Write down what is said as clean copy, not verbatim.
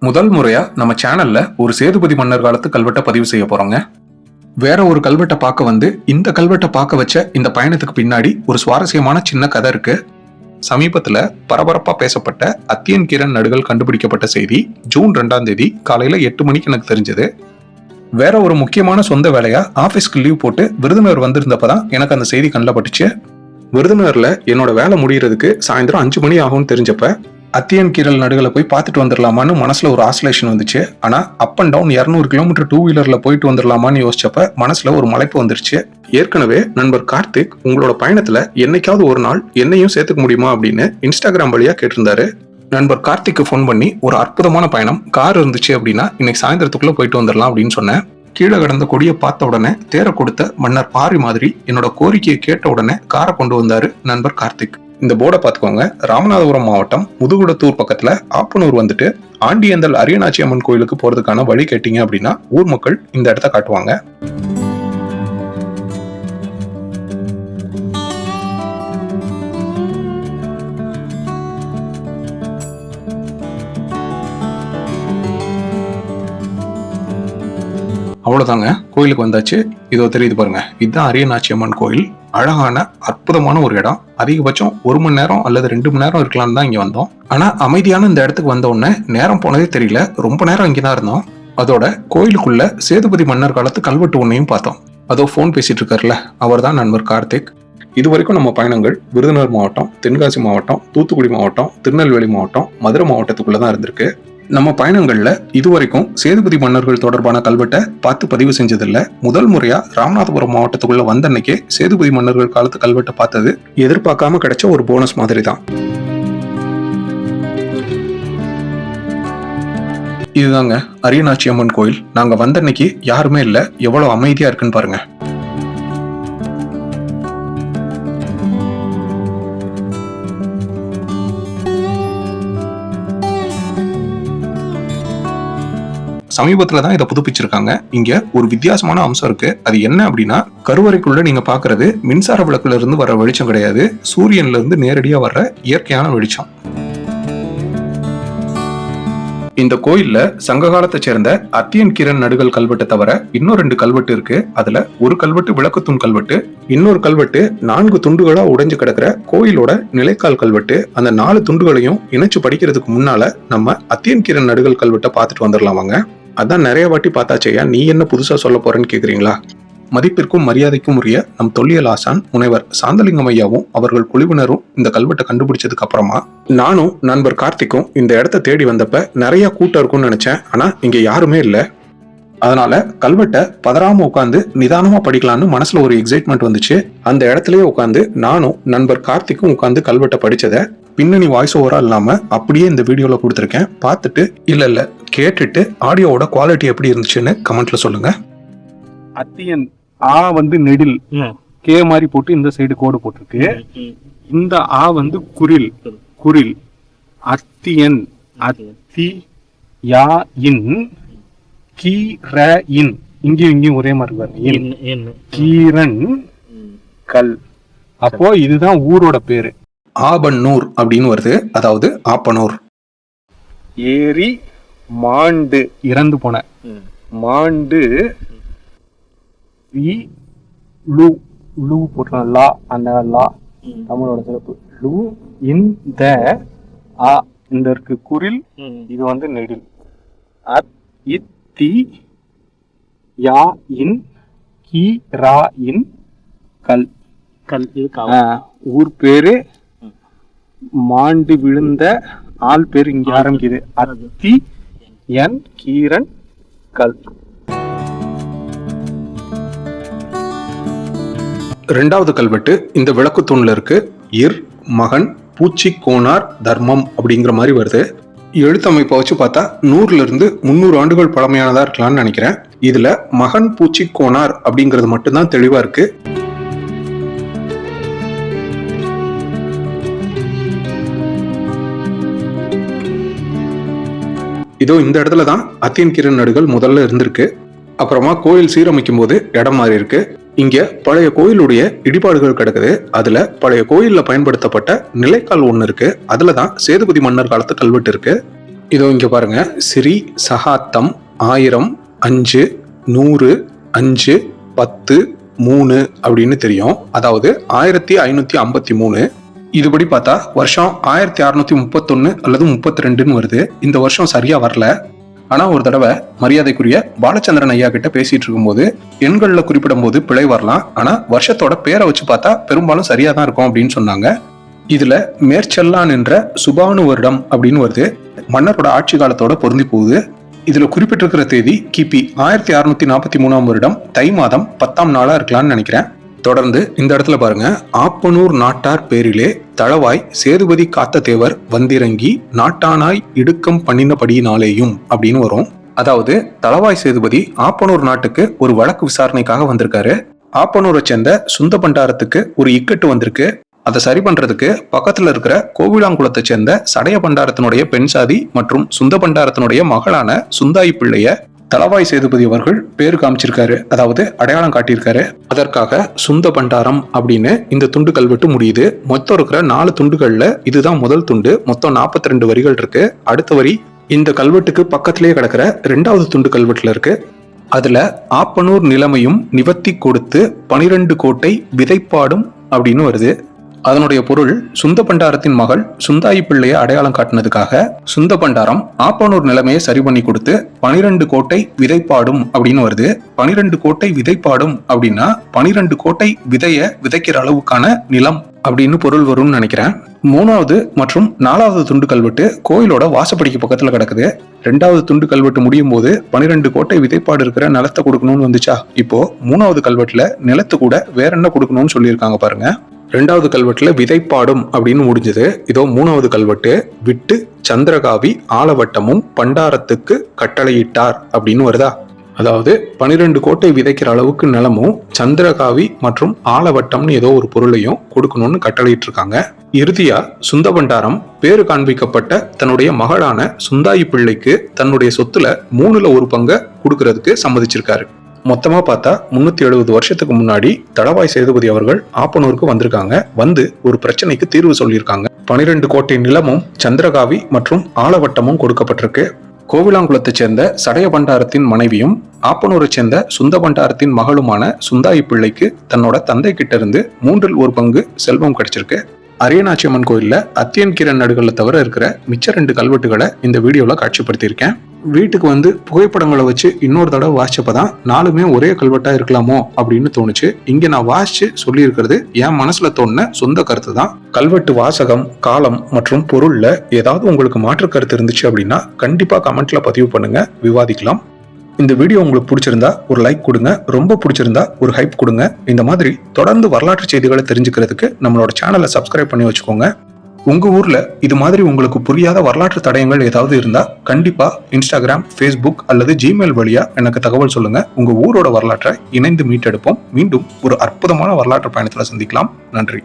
முதல் முறையா நம்ம சேனல்ல ஒரு சேதுபதி மன்னர் காலத்து கல்வெட்டை பதிவு செய்ய போறோங்க. வேற ஒரு கல்வெட்டை பார்க்க வந்து இந்த கல்வெட்டை பார்க்க வச்ச இந்த பயணத்துக்கு பின்னாடி ஒரு சுவாரஸ்யமான சின்ன கதை இருக்கு. சமீபத்துல பரபரப்பா பேசப்பட்ட அத்தியன் கிரண் நடுகள் கண்டுபிடிக்கப்பட்ட செய்தி ஜூன் 2ஆம் தேதி காலையில 8 மணிக்கு எனக்கு தெரிஞ்சது. வேற ஒரு முக்கியமான சொந்த வேலையா ஆபீஸ்க்கு லீவ் போட்டு விருதுநகர் வந்திருந்தப்பதான் எனக்கு அந்த செய்தி கண்ணில் பட்டுச்சு. விருதுநகர்ல என்னோட வேலை முடியறதுக்கு சாயந்தரம் 5 மணி ஆகும்னு தெரிஞ்சப்ப அத்தியன் கீரல் நடுகளை போய் பார்த்துட்டு வந்துடலாமான்னு மனசுல ஒரு ஆசோலேஷன் வந்துச்சு. ஆனா அப் அண்ட் டவுன் 200 கிலோமீட்டர் 2 வீலர்ல போயிட்டு வந்துடலாமான்னு யோசிச்சப்ப மனசுல ஒரு மலைப்பு வந்துருச்சு. ஏற்கனவே நண்பர் கார்த்திக் உங்களோட பயணத்துல என்னைக்காவது ஒரு நாள் என்னையும் சேர்த்துக்க முடியுமா அப்படின்னு இன்ஸ்டாகிராம் வழியா கேட்டிருந்தாரு. நண்பர் கார்த்திக்கு ஃபோன் பண்ணி ஒரு அற்புதமான பயணம், கார் இருந்துச்சு அப்படின்னா இன்னைக்கு சாயந்தரத்துக்குள்ள போயிட்டு வந்துடலாம் அப்படின்னு சொன்னேன். கீழே கடந்த கொடியை பார்த்த உடனே தேர கொடுத்த மன்னர் பாரி மாதிரி என்னோட கோரிக்கையை கேட்ட உடனே காரை கொண்டு வந்தாரு நண்பர் கார்த்திக். இந்த போர்டை பார்த்துக்கோங்க. ராமநாதபுரம் மாவட்டம் முதுகுடத்தூர் பக்கத்துல ஆப்பனூர் வந்துட்டு ஆண்டியந்தல் அரியநாச்சி அம்மன் கோயிலுக்கு போறதுக்கான வழி கேட்டீங்க அப்படின்னா ஊர் மக்கள் இந்த இடத்த காட்டுவாங்க. அவ்வளவுதாங்க, கோயிலுக்கு வந்தாச்சு. இதோ தெரியுது பாருங்க, இதுதான் அரியநாச்சி அம்மன் கோயில். அழகான அற்புதமான ஒரு இடம். அதிகபட்சம் 1 மணி நேரம் அல்லது 2 மணி நேரம் இருக்கலாம்னு தான் இங்க வந்தோம். ஆனா அமைதியான இந்த இடத்துக்கு வந்த உடனே நேரம் போனதே தெரியல. ரொம்ப நேரம் இங்கதான் இருந்தோம். அதோட கோயிலுக்குள்ள சேதுபதி மன்னர் காலத்து கல்வெட்டு ஒன்னையும் பார்த்தோம். அதோ போன் பேசிட்டு இருக்காருல்ல, அவர் தான் நண்பர் கார்த்திக். இது வரைக்கும் நம்ம பயணங்கள் விருதுநகர் மாவட்டம், தென்காசி மாவட்டம், தூத்துக்குடி மாவட்டம், திருநெல்வேலி மாவட்டம், மதுரை மாவட்டத்துக்குள்ளதான் இருந்திருக்கு. நம்ம பயணங்கள்ல இதுவரைக்கும் சேதுபதி மன்னர்கள் தொடர்பான கல்வெட்டை பார்த்து பதிவு செஞ்சதில்ல. முதல் முறையா ராமநாதபுரம் மாவட்டத்துக்குள்ள வந்த அன்னைக்கே சேதுபதி மன்னர்கள் காலத்து கல்வெட்டை பார்த்தது எதிர்பார்க்காம கிடைச்ச ஒரு போனஸ் மாதிரி தான். இதுதாங்க அரியநாச்சி அம்மன் கோயில். நாங்க வந்த அன்னைக்கு யாருமே இல்ல. எவ்வளவு அமைதியா இருக்குன்னு பாருங்க. சமீபத்துல தான் இதை புதுப்பிச்சிருக்காங்க. இங்க ஒரு வித்தியாசமான அம்சம் இருக்கு. அது என்ன அப்படின்னா, கருவறைக்குள்ள நீங்க பாக்குறது மின்சார விளக்குல இருந்து வர வெளிச்சம் கிடையாது, சூரியன்ல இருந்து நேரடியா வர்ற இயற்கையான வெளிச்சம். இந்த கோயில்ல சங்க காலத்தை சேர்ந்த அத்தியன் கிரண் நடுகள் கல்வெட்டை தவிர இன்னும் 2 கல்வெட்டு இருக்கு. அதுல ஒரு கல்வெட்டு விளக்குத்தூண் கல்வெட்டு, இன்னொரு கல்வெட்டு 4 துண்டுகளா உடைஞ்சு கிடக்கிற கோயிலோட நிலைக்கால் கல்வெட்டு. அந்த 4 துண்டுகளையும் இணைச்சு படிக்கிறதுக்கு முன்னால நம்ம அத்தியன் கிரண் நடுகள் கல்வெட்டை பார்த்துட்டு வந்துடலாம் வாங்க. அதான் நிறைய வாட்டி பார்த்தாச்சையா, நீ என்ன புதுசா சொல்ல போறேன்னு கேக்குறீங்களா? மதிப்பிற்கும் மரியாதைக்கும் உரிய நம் தொல்லியல் ஆசான் முனைவர் சாந்தலிங்கம் ஐயாவும் அவர்கள் குழுவினரும் இந்த கல்வெட்டை கண்டுபிடிச்சதுக்கு அப்புறமா நானும் நண்பர் கார்த்திக்கும் இந்த இடத்த தேடி வந்தப்ப நிறைய கூட்டம் இருக்கும்னு நினைச்சேன். ஆனா இங்க யாருமே இல்லை. அதனால கல்வெட்டை பதறாம உட்காந்து நிதானமா படிக்கலான்னு மனசுல ஒரு எக்ஸைட்மெண்ட் வந்துச்சு. அந்த இடத்துலயே உட்காந்து நானும் நண்பர் கார்த்திக்கும் உட்காந்து கல்வெட்டை படிச்சதை பின்னணி வாய்ஸ் ஓவரா இல்லாம அப்படியே இந்த வீடியோல கொடுத்துருக்கேன். பார்த்துட்டு இல்ல கேட்டுட்டு ஆடியோவோட குவாலிட்டி எப்படி இருந்துச்சுன்னு கமெண்ட்ல சொல்லுங்க. அத்தியன் ஆ வந்து நெடில் கே மாதிரி போட்டு இந்த சைடு கோடு போட்டிருக்கு. இந்த ஆ வந்து குரில் குரில். அத்தியன் அத்தி யா இன் கீ ர இன், இங்கேயும் ஒரே மாதிரி வருது. கீரன் கல். அப்போ இதுதான் ஊரோட பேரு. ஆபன்னூர் அப்படின்னு வருது, அதாவது ஆப்பனூர். ஏரி மாண்டு, இறந்து போன மாண்டு. போட்டுறோம் லா, அந்த லா தமிழோட சிறப்பு. லு இந்த ஆ இந்த இருக்கு குரில், இது வந்து நெடில். அத் இத்தி யா இன் கி ரா இன் கல் கல். ஊர் பேரு மாண்டு விழுந்த ஆள் பேரு இங்க ஆரம்பிக்குது. அத்தி என் கீரன் கல். 2வது கல்வெட்டு இந்த விளக்கு தூண்ல இருக்கு. இர் மகன் பூச்சி கோனார் தர்மம் அப்படிங்கிற மாதிரி வருது. எழுத்தமைப்பை வச்சு பார்த்தா 100 இருந்து 300 ஆண்டுகள் பழமையானதா இருக்கலாம்னு நினைக்கிறேன். இதுல மகன் பூச்சி கோனார் அப்படிங்கிறது மட்டும்தான் தெளிவா இருக்கு. இதோ இந்த இடத்துல தான் அத்தியன் கிரண் நடுகள் முதல்ல இருந்திருக்கு. அப்புறமா கோயில் சீரமைக்கும் போது இடம் மாறி இருக்கு. இங்க பழைய கோயிலுடைய இடிபாடுகள் கிடக்குது. அதுல பழைய கோயில்ல பயன்படுத்தப்பட்ட நிலைக்கால் ஒண்ணு இருக்கு. அதுலதான் சேதுபதி மன்னர் காலத்து கல்வெட்டு இருக்கு. இதோ இங்க பாருங்க, சிறி சகாத்தம் 1000 5 100 5 10 3 அப்படின்னு தெரியும். அதாவது 1553. இதுபடி பார்த்தா வருஷம் 1631 அல்லது 32ன்னு வருது. இந்த வருஷம் சரியா வரல. ஆனா ஒரு தடவை மரியாதைக்குரிய பாலச்சந்திரன் ஐயா கிட்ட பேசிட்டு இருக்கும்போது எண்கள்ல குறிப்பிடும் போது பிழை வரலாம், ஆனா வருஷத்தோட பேரை வச்சு பார்த்தா பெரும்பாலும் சரியா தான் இருக்கும் அப்படின்னு சொன்னாங்க. இதுல மேற்செல்லான் என்ற சுபானு வருடம் அப்படின்னு வருது. மன்னரோட ஆட்சி காலத்தோட பொருந்தி போகுது. இதுல குறிப்பிட்டிருக்கிற தேதி கிபி 1643 வருடம் தை மாதம் 10ஆம் நாளா இருக்கலாம்னு நினைக்கிறேன். தொடர்ந்து இந்த இடத்துல பாருங்க, ஆப்பனூர் நாட்டார் பேரிலே தளவாய் சேதுபதி காத்த தேவர் வந்திறங்கி நாட்டானாய் இடுக்கம் பண்ணினபடியினாலேயும் அப்படின்னு வரும். அதாவது தளவாய் சேதுபதி ஆப்பனூர் நாட்டுக்கு ஒரு வழக்கு விசாரணைக்காக வந்திருக்காரு. ஆப்பனூரை சேர்ந்த சுந்த பண்டாரத்துக்கு ஒரு இக்கட்டு வந்திருக்கு. அதை சரி பண்றதுக்கு பக்கத்துல இருக்கிற கோவிலாங்குளத்தை சேர்ந்த சடைய பண்டாரத்தினுடைய பெண் சாதி மற்றும் சுந்த பண்டாரத்தினுடைய மகளான சுந்தாயி பிள்ளைய தளவாய் சேதுபதி அவர்கள் பேரு காமிச்சிருக்காரு, அதாவது அடையாளம் காட்டியிருக்காரு. அதற்காக சுந்த பண்டாரம் அப்படின்னு இந்த துண்டு கல்வெட்டு முடியுது. மொத்தம் இருக்கிற 4 துண்டுகள்ல இதுதான் முதல் துண்டு. மொத்தம் 42 வரிகள் இருக்கு. அடுத்த வரி இந்த கல்வெட்டுக்கு பக்கத்திலேயே கிடக்கிற 2வது துண்டு கல்வெட்டுல இருக்கு. அதுல ஆப்பனூர் நிலைமையும் நிவர்த்தி கொடுத்து 12 கோட்டை விதைப்பாடும் அப்படின்னு வருது. அதனுடைய பொருள், சுந்த பண்டாரத்தின் மகள் சுந்தாயி பிள்ளைய அடையாளம் காட்டினதுக்காக சுந்த பண்டாரம் ஆப்பனூர் நிலைமையை சரி பண்ணி கொடுத்து 12 கோட்டை விதைப்பாடும் அப்படின்னு வருது. 12 கோட்டை விதைப்பாடும் அப்படின்னா 12 கோட்டை விதைய விதைக்கிற அளவுக்கான நிலம் அப்படின்னு பொருள் வரும்னு நினைக்கிறேன். 3வது மற்றும் 4வது துண்டு கல்வெட்டு கோயிலோட வாசப்படிக்கு பக்கத்துல கிடக்குது. 2வது துண்டு கல்வெட்டு முடியும் போது 12 கோட்டை விதைப்பாடு இருக்கிற நிலத்தை கொடுக்கணும்னு வந்துச்சா, இப்போ 3வது கல்வெட்டுல நிலத்து கூட வேற என்ன கொடுக்கணும்னு சொல்லியிருக்காங்க பாருங்க. 2வது கல்வெட்டுல விதைப்பாடும் அப்படின்னு முடிஞ்சது. இதோ 3வது கல்வெட்டு, விட்டு சந்திரகாவி ஆலவட்டமும் பண்டாரத்துக்கு கட்டளையிட்டார் அப்படின்னு வருதா. அதாவது 12 கோட்டை விதைக்கிற அளவுக்கு நிலமும் சந்திரகாவி மற்றும் ஆலவட்டம்னு ஏதோ ஒரு பொருளையும் கொடுக்கணும்னு கட்டளையிட்டு இருக்காங்க. இறுதியா சுந்த பண்டாரம் பேரு காண்பிக்கப்பட்ட தன்னுடைய மகளான சுந்தாயி பிள்ளைக்கு தன்னுடைய சொத்துல 3ல் 1 பங்கை கொடுக்கறதுக்கு சம்மதிச்சிருக்காரு. மொத்தமா பார்த்தா 370 வருஷத்துக்கு முன்னாடி தளவாய் சேதுபதி அவர்கள் ஆப்பனூருக்கு வந்திருக்காங்க. வந்து ஒரு பிரச்சனைக்கு தீர்வு சொல்லியிருக்காங்க. 12 கோட்டை நிலமும் சந்திரகாவி மற்றும் ஆலவட்டமும் கொடுக்கப்பட்டிருக்கு. கோவிலாங்குளத்தை சேர்ந்த சடைய பண்டாரத்தின் மனைவியும் ஆப்பனூரை சேர்ந்த சுந்த பண்டாரத்தின் மகளுமான சுந்தாயி பிள்ளைக்கு தன்னோட தந்தை கிட்ட இருந்து 3ல் 1 பங்கு செல்வம் கிடைச்சிருக்கு. அரியநாச்சியம்மன் கோயில்ல அத்தியன் கிரண் நடுகள்ல தவிர இருக்கிற மிச்ச 2 கல்வெட்டுகளை இந்த வீடியோல காட்சிப்படுத்தியிருக்கேன். வீட்டுக்கு வந்து புகைப்படங்களை வச்சு இன்னொரு தடவை வாசிச்சப்பதான் 4மே ஒரே கல்வெட்டா இருக்கலாமோ அப்படின்னு தோணுச்சு. இங்க நான் வாசிச்சு சொல்லி இருக்கிறது என் மனசுல தோணுன சொந்த கருத்து தான். கல்வெட்டு வாசகம், காலம் மற்றும் பொருள்ல ஏதாவது உங்களுக்கு மாற்று கருத்து இருந்துச்சு அப்படின்னா கண்டிப்பா கமெண்ட்ல பதிவு பண்ணுங்க, விவாதிக்கலாம். இந்த வீடியோ உங்களுக்கு பிடிச்சிருந்தா ஒரு லைக் கொடுங்க, ரொம்ப பிடிச்சிருந்தா ஒரு ஹைப் கொடுங்க. இந்த மாதிரி தொடர்ந்து வரலாற்று செய்திகளை தெரிஞ்சுக்கிறதுக்கு நம்மளோட சேனலை சப்ஸ்கிரைப் பண்ணி வச்சுக்கோங்க. உங்க ஊர்ல இது மாதிரி உங்களுக்கு புரியாத வரலாற்று தடயங்கள் ஏதாவது இருந்தா கண்டிப்பா இன்ஸ்டாகிராம், ஃபேஸ்புக் அல்லது ஜிமெயில் வழியா எனக்கு தகவல் சொல்லுங்க. உங்க ஊரோட வரலாற்றை இணைந்து மீட்டெடுப்போம். மீண்டும் ஒரு அற்புதமான வரலாற்று பயணத்துல சந்திக்கலாம். நன்றி.